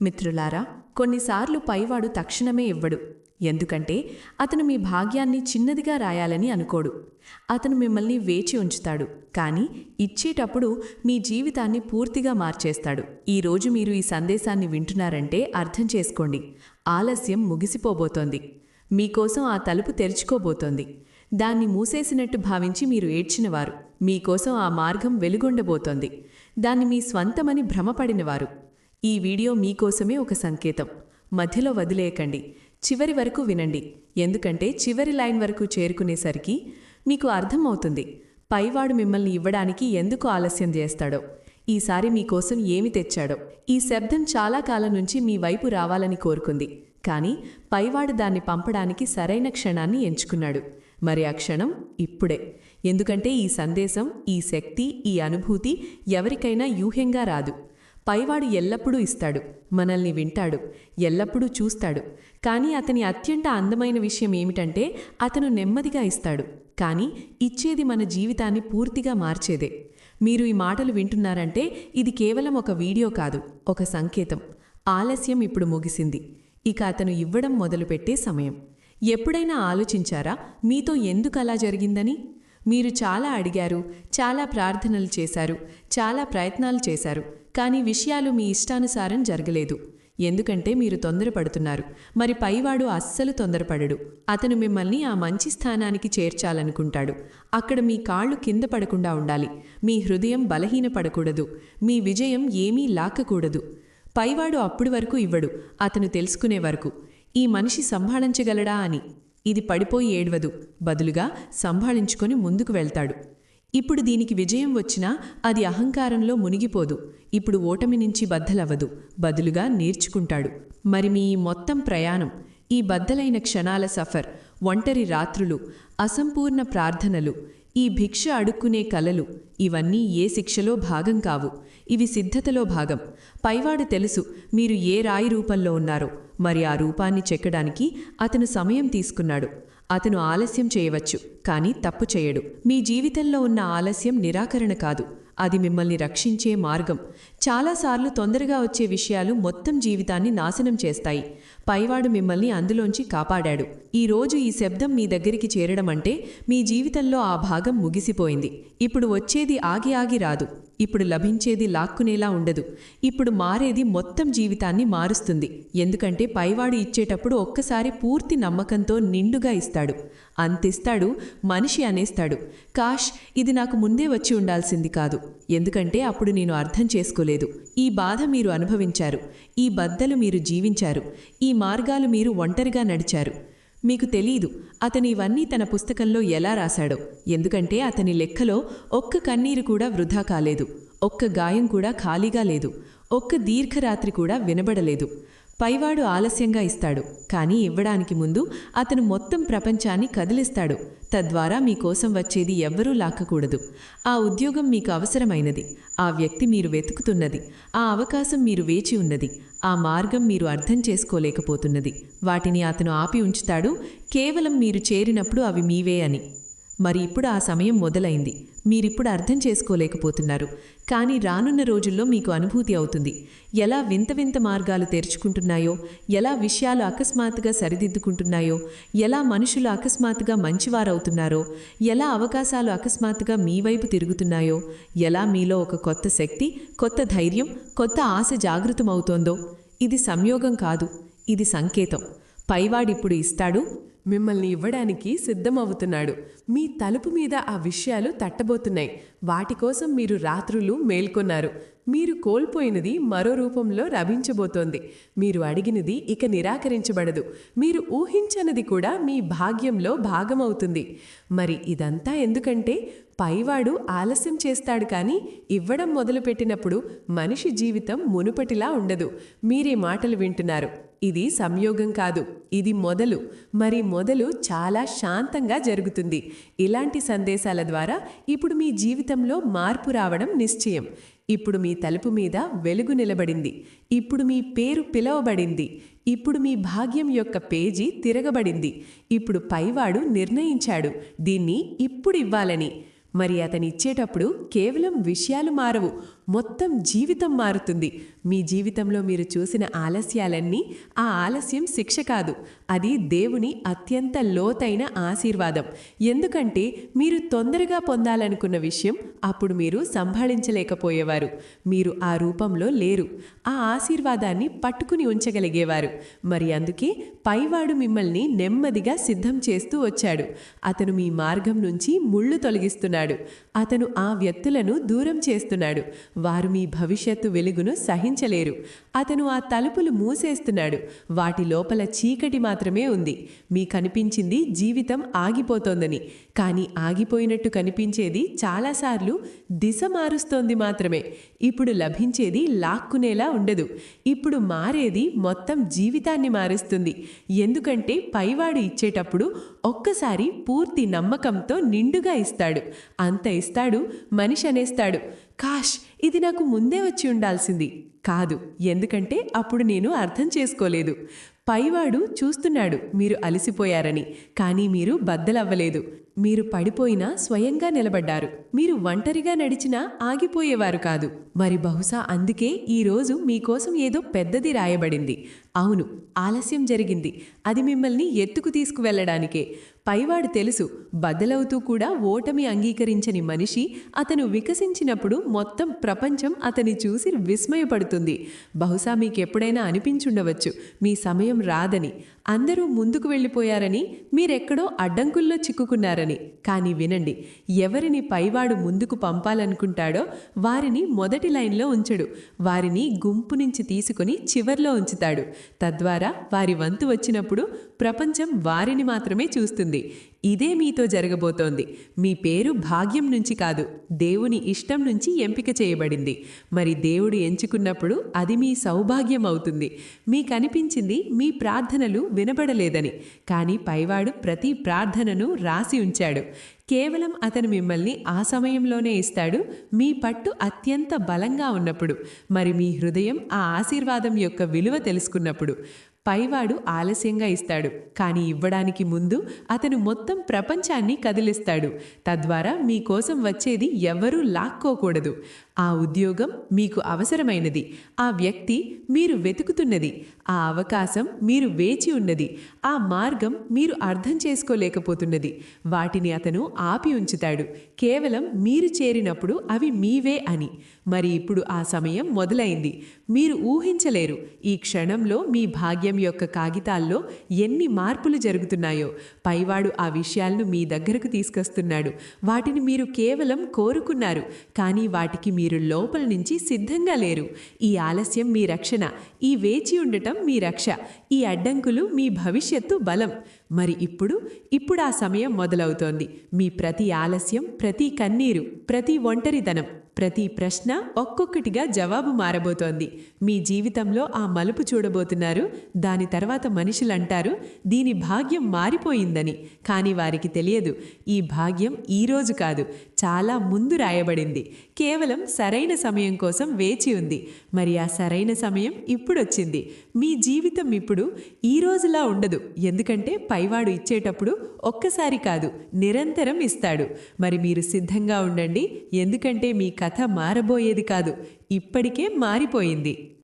మిత్రులారా, కొన్నిసార్లు పైవాడు తక్షణమే ఇవ్వడు. ఎందుకంటే అతను మీ భాగ్యాన్ని చిన్నదిగా రాయాలని అనుకోడు. అతను మిమ్మల్ని వేచి ఉంచుతాడు. కానీ ఇచ్చేటప్పుడు మీ జీవితాన్ని పూర్తిగా మార్చేస్తాడు. ఈరోజు మీరు ఈ సందేశాన్ని వింటున్నారంటే అర్థం చేసుకోండి. ఆలస్యం ముగిసిపోబోతోంది. మీకోసం ఆ తలుపు తెరుచుకోబోతోంది. దాన్ని మూసేసినట్టు భావించి మీరు ఏడ్చినవారు, మీకోసం ఆ మార్గం వెలుగొండబోతోంది. దాన్ని మీ స్వంతమని భ్రమపడినవారు, ఈ వీడియో మీకోసమే ఒక సంకేతం. మధ్యలో వదిలేయకండి, చివరి వరకు వినండి. ఎందుకంటే చివరి లైన్ వరకు చేరుకునేసరికి మీకు అర్థమవుతుంది పైవాడు మిమ్మల్ని ఇవ్వడానికి ఎందుకు ఆలస్యం చేస్తాడో, ఈసారి మీకోసం ఏమి తెచ్చాడో. ఈ శబ్దం చాలా కాలం నుంచి మీ వైపు రావాలని కోరుకుంది, కానీ పైవాడు దాన్ని పంపడానికి సరైన క్షణాన్ని ఎంచుకున్నాడు. మరి ఆ క్షణం ఇప్పుడే. ఎందుకంటే ఈ సందేశం, ఈ శక్తి, ఈ అనుభూతి ఎవరికైనా యూహ్యంగా రాదు. పైవాడు ఎల్లప్పుడూ ఇస్తాడు, మనల్ని వింటాడు, ఎల్లప్పుడూ చూస్తాడు. కానీ అతని అత్యంత అందమైన విషయం ఏమిటంటే అతను నెమ్మదిగా ఇస్తాడు, కానీ ఇచ్చేది మన జీవితాన్ని పూర్తిగా మార్చేదే. మీరు ఈ మాటలు వింటున్నారంటే ఇది కేవలం ఒక వీడియో కాదు, ఒక సంకేతం. ఆలస్యం ఇప్పుడు ముగిసింది. ఇక అతను ఇవ్వడం మొదలుపెట్టే సమయం. ఎప్పుడైనా ఆలోచించారా మీతో ఎందుకలా జరిగిందని? మీరు చాలా అడిగారు, చాలా ప్రార్థనలు చేశారు, చాలా ప్రయత్నాలు చేశారు, కానీ విషయాలు మీ ఇష్టానుసారం జరగలేదు. ఎందుకంటే మీరు తొందరపడుతున్నారు. మరి పైవాడు అస్సలు తొందరపడడు. అతను మిమ్మల్ని ఆ మంచి స్థానానికి చేర్చాలనుకుంటాడు. అక్కడ మీ కాళ్ళు కింద పడకుండా ఉండాలి, మీ హృదయం బలహీనపడకూడదు, మీ విజయం ఏమీ లాక్కకూడదు. పైవాడు అప్పుడు వరకు ఇవ్వడు, అతను తెలుసుకునే వరకు ఈ మనిషి సంభాళించగలడా అని. ఇది పడిపోయి ఏడ్వదు, బదులుగా సంభాళించుకొని ముందుకు వెళ్తాడు. ఇప్పుడు దీనికి విజయం వచ్చినా అది అహంకారంలో మునిగిపోదు. ఇప్పుడు ఓటమి నుంచి బద్దలవ్వదు, బదులుగా నేర్చుకుంటాడు. మరి మీ మొత్తం ప్రయాణం, ఈ బద్దలైన క్షణాల సఫర్, ఒంటరి రాత్రులు, అసంపూర్ణ ప్రార్థనలు, ఈ భిక్ష అడుక్కునే కలలు, ఇవన్నీ ఏ శిక్షలో భాగం కావు, ఇవి సిద్ధతలో భాగం. పైవాడు తెలుసు మీరు ఏ రాయి రూపంలో ఉన్నారో. మరి ఆ రూపాన్ని చెక్కడానికి అతను సమయం తీసుకున్నాడు. అతను ఆలస్యం చేయవచ్చు, కానీ తప్పు చేయడు. మీ జీవితంలో ఉన్న ఆలస్యం నిరాకరణ కాదు, అది మిమ్మల్ని రక్షించే మార్గం. చాలాసార్లు తొందరగా వచ్చే విషయాలు మొత్తం జీవితాన్ని నాశనం చేస్తాయి. పైవాడు మిమ్మల్ని అందులోంచి కాపాడాడు. ఈరోజు ఈ శబ్దం మీ దగ్గరికి చేరడం అంటే మీ జీవితంలో ఆ భాగం ముగిసిపోయింది. ఇప్పుడు వచ్చేది ఆగి ఆగి రాదు, ఇప్పుడు లభించేది లాక్కునేలా ఉండదు. ఇప్పుడు మారేది మొత్తం జీవితాన్ని మారుస్తుంది. ఎందుకంటే పైవాడు ఇచ్చేటప్పుడు ఒక్కసారి పూర్తి నమ్మకంతో నిండుగా ఇస్తాడు. అంతిస్తాడు, మనిషి అనేస్తాడు, కాష్ ఇది నాకు ముందే వచ్చి ఉండాల్సింది కాదు. ఎందుకంటే అప్పుడు నేను అర్థం చేసుకోలేదు. ఈ బాధ మీరు అనుభవించారు, ఈ బద్దలు మీరు జీవించారు, ఈ మార్గాలు మీరు ఒంటరిగా నడిచారు. మీకు తెలీదు అతను ఇవన్నీ తన పుస్తకంలో ఎలా రాశాడో. ఎందుకంటే అతని లెక్కలో ఒక్క కన్నీరు కూడా వృధా కాలేదు, ఒక్క గాయం కూడా ఖాళీగా లేదు, ఒక్క దీర్ఘరాత్రి కూడా వినబడలేదు. పైవాడు ఆలస్యంగా ఇస్తాడు, కానీ ఇవ్వడానికి ముందు అతను మొత్తం ప్రపంచాన్ని కదిలిస్తాడు. తద్వారా మీకోసం వచ్చేది ఎవ్వరూ లాక్కకూడదు. ఆ ఉద్యోగం మీకు అవసరమైనది, ఆ వ్యక్తి మీరు వెతుకుతున్నది, ఆ అవకాశం మీరు వేచి ఉన్నది, ఆ మార్గం మీరు అర్థం చేసుకోలేకపోతున్నది. వాటిని అతను ఆపి ఉంచుతాడు, కేవలం మీరు చేరినప్పుడు అవి మీవే అని. మరి ఇప్పుడు ఆ సమయం మొదలైంది. మీరిప్పుడు అర్థం చేసుకోలేకపోతున్నారు, కానీ రానున్న రోజుల్లో మీకు అనుభూతి అవుతుంది. ఎలా వింత వింత మార్గాలు తెరుచుకుంటున్నాయో, ఎలా విషయాలు అకస్మాత్తుగా సరిదిద్దుకుంటున్నాయో, ఎలా మనుషులు అకస్మాత్తుగా మంచివారవుతున్నారో, ఎలా అవకాశాలు అకస్మాత్తుగా మీ వైపు తిరుగుతున్నాయో, ఎలా మీలో ఒక కొత్త శక్తి, కొత్త ధైర్యం, కొత్త ఆశ జాగృతమవుతోందో. ఇది సంయోగం కాదు, ఇది సంకేతం. పైవాడిప్పుడు ఇస్తాడు, మిమ్మల్ని ఇవ్వడానికి సిద్ధమవుతున్నాడు. మీ తలుపు మీద ఆ విషయాలు తట్టబోతున్నాయి. వాటి కోసం మీరు రాత్రులు మేల్కొన్నారు. మీరు కోల్పోయినది మరో రూపంలో లభించబోతోంది. మీరు అడిగినది ఇక నిరాకరించబడదు. మీరు ఊహించనిది కూడా మీ భాగ్యంలో భాగమవుతుంది. మరి ఇదంతా ఎందుకంటే పైవాడు ఆలస్యం చేస్తాడు, కానీ ఇవ్వడం మొదలుపెట్టినప్పుడు మనిషి జీవితం మునుపటిలా ఉండదు. మీరే మాటలు వింటున్నారు. ఇది సంయోగం కాదు, ఇది మొదలు. మరి మొదలు చాలా శాంతంగా జరుగుతుంది. ఇలాంటి సందేశాల ద్వారా ఇప్పుడు మీ జీవితంలో మార్పు రావడం నిశ్చయం. ఇప్పుడు మీ తలుపు మీద వెలుగు నిలబడింది. ఇప్పుడు మీ పేరు పిలవబడింది. ఇప్పుడు మీ భాగ్యం యొక్క పేజీ తిరగబడింది. ఇప్పుడు పైవాడు నిర్ణయించాడు దీన్ని ఇప్పుడు ఇవ్వాలని. మరి అతనిచ్చేటప్పుడు కేవలం విషయాలు మారవు, మొత్తం జీవితం మారుతుంది. మీ జీవితంలో మీరు చూసిన ఆలస్యాలన్నీ ఆ ఆలస్యం శిక్ష కాదు, అది దేవుని అత్యంత లోతైన ఆశీర్వాదం. ఎందుకంటే మీరు తొందరగా పొందాలనుకున్న విషయం అప్పుడు మీరు సంభాళించలేకపోయేవారు. మీరు ఆ రూపంలో లేరు, ఆ ఆశీర్వాదాన్ని పట్టుకుని ఉంచగలిగేవారు. మరి అందుకే పైవాడు మిమ్మల్ని నెమ్మదిగా సిద్ధం చేస్తూ వచ్చాడు. అతను మీ మార్గం నుంచి ముళ్ళు తొలగిస్తున్నాడు. అతను ఆ వ్యక్తులను దూరం చేస్తున్నాడు. వారు మీ భవిష్యత్తు వెలుగును సహించలేరు. అతను ఆ తలుపులు మూసేస్తున్నాడు. వాటి లోపల చీకటి మాత్రమే ఉంది. మీ కనిపించింది జీవితం ఆగిపోతోందని, కానీ ఆగిపోయినట్టు కనిపించేది చాలాసార్లు దిశ మారుస్తోంది మాత్రమే. ఇప్పుడు లభించేది లాక్కునేలా ఉండదు. ఇప్పుడు మారేది మొత్తం జీవితాన్ని మారుస్తుంది. ఎందుకంటే పైవాడు ఇచ్చేటప్పుడు ఒక్కసారి పూర్తి నమ్మకంతో నిండుగా ఇస్తాడు. అంత ఇస్తాడు, మనిషి అనేస్తాడు, కాష్ ఇది నాకు ముందే వచ్చి ఉండాల్సింది. కాదు, ఎందుకంటే అప్పుడు నేను అర్థం చేసుకోలేదు. పైవాడు చూస్తున్నాడు మీరు అలసిపోయారని, కానీ మీరు బద్దలవ్వలేదు. మీరు పడిపోయినా స్వయంగా నిలబడ్డారు. మీరు ఒంటరిగా నడిచినా ఆగిపోయేవారు కాదు. మరి బహుశా అందుకే ఈరోజు మీకోసం ఏదో పెద్దది రాయబడింది. అవును, ఆలస్యం జరిగింది. అది మిమ్మల్ని ఎత్తుకు తీసుకువెళ్లడానికే. పైవాడు తెలుసు, బద్దలవుతూ కూడా ఓటమి అంగీకరించని మనిషి అతను వికసించినప్పుడు మొత్తం ప్రపంచం అతని చూసి విస్మయపడుతుంది. బహుశా మీకెప్పుడైనా అనిపించుండవచ్చు మీ సమయం రాదని, అందరూ ముందుకు వెళ్ళిపోయారని, మీరెక్కడో అడ్డంకుల్లో చిక్కుకున్నారని. కానీ వినండి, ఎవరిని పైవాడు ముందుకు పంపాలనుకుంటాడో వారిని మొదటి లైన్లో ఉంచడు. వారిని గుంపు నుంచి తీసుకుని చివర్లో ఉంచుతాడు. తద్వారా వారి వంతు వచ్చినప్పుడు ప్రపంచం వారిని మాత్రమే చూస్తుంది. ఇదే మీతో జరగబోతోంది. మీ పేరు భాగ్యం నుంచి కాదు, దేవుని ఇష్టం నుంచి ఎంపిక చేయబడింది. మరి దేవుడు ఎంచుకున్నప్పుడు అది మీ సౌభాగ్యం అవుతుంది. మీకనిపించింది మీ ప్రార్థనలు వినబడలేదని, కానీ పైవాడు ప్రతి ప్రార్థనను రాసి ఉంచాడు. కేవలం అతను మిమ్మల్ని ఆ సమయంలోనే ఇస్తాడు, మీ పట్టు అత్యంత బలంగా ఉన్నప్పుడు, మరి మీ హృదయం ఆ ఆశీర్వాదం యొక్క విలువ తెలుసుకున్నప్పుడు. పైవాడు ఆలస్యంగా ఇస్తాడు, కానీ ఇవ్వడానికి ముందు అతను మొత్తం ప్రపంచాన్ని కదిలిస్తాడు. తద్వారా మీకోసం వచ్చేది ఎవ్వరూ లాక్కోకూడదు. ఆ ఉద్యోగం మీకు అవసరమైనది, ఆ వ్యక్తి మీరు వెతుకుతున్నది, ఆ అవకాశం మీరు వేచి ఉన్నది, ఆ మార్గం మీరు అర్థం చేసుకోలేకపోతున్నది. వాటిని అతను ఆపి ఉంచుతాడు, కేవలం మీరు చేరినప్పుడు అవి మీవే అని. మరి ఇప్పుడు ఆ సమయం మొదలైంది. మీరు ఊహించలేరు ఈ క్షణంలో మీ భాగ్యం యొక్క కాగితాల్లో ఎన్ని మార్పులు జరుగుతున్నాయో. పైవాడు ఆ విషయాలను మీ దగ్గరకు తీసుకొస్తున్నాడు. వాటిని మీరు కేవలం కోరుకున్నారు, కానీ వాటికి మీరు లోపల నుంచి సిద్ధంగా లేరు. ఈ ఆలస్యం మీ రక్షణ, ఈ వేచి ఉండటం మీ రక్ష, ఈ అడ్డంకులు మీ భవిష్యత్తు బలం. మరి ఇప్పుడు ఆ సమయం మొదలవుతోంది. మీ ప్రతి ఆలస్యం, ప్రతి కన్నీరు, ప్రతి ఒంటరితనం, ప్రతి ప్రశ్న ఒక్కొక్కటిగా జవాబు మారబోతోంది. మీ జీవితంలో ఆ మలుపు చూడబోతున్నారు. దాని తర్వాత మనుషులంటారు, దీని భాగ్యం మారిపోయిందని. కానీ వారికి తెలియదు, ఈ భాగ్యం ఈరోజు కాదు, చాలా ముందు రాయబడింది. కేవలం సరైన సమయం కోసం వేచి ఉంది. మరి ఆ సరైన సమయం ఇప్పుడొచ్చింది. మీ జీవితం ఇప్పుడు ఈ రోజులా ఉండదు, ఎందుకంటే పైవాడు ఇచ్చేటప్పుడు ఒక్కసారి కాదు, నిరంతరం ఇస్తాడు. మరి మీరు సిద్ధంగా ఉండండి, ఎందుకంటే మీ కథ మారబోయేది కాదు, ఇప్పటికే మారిపోయింది.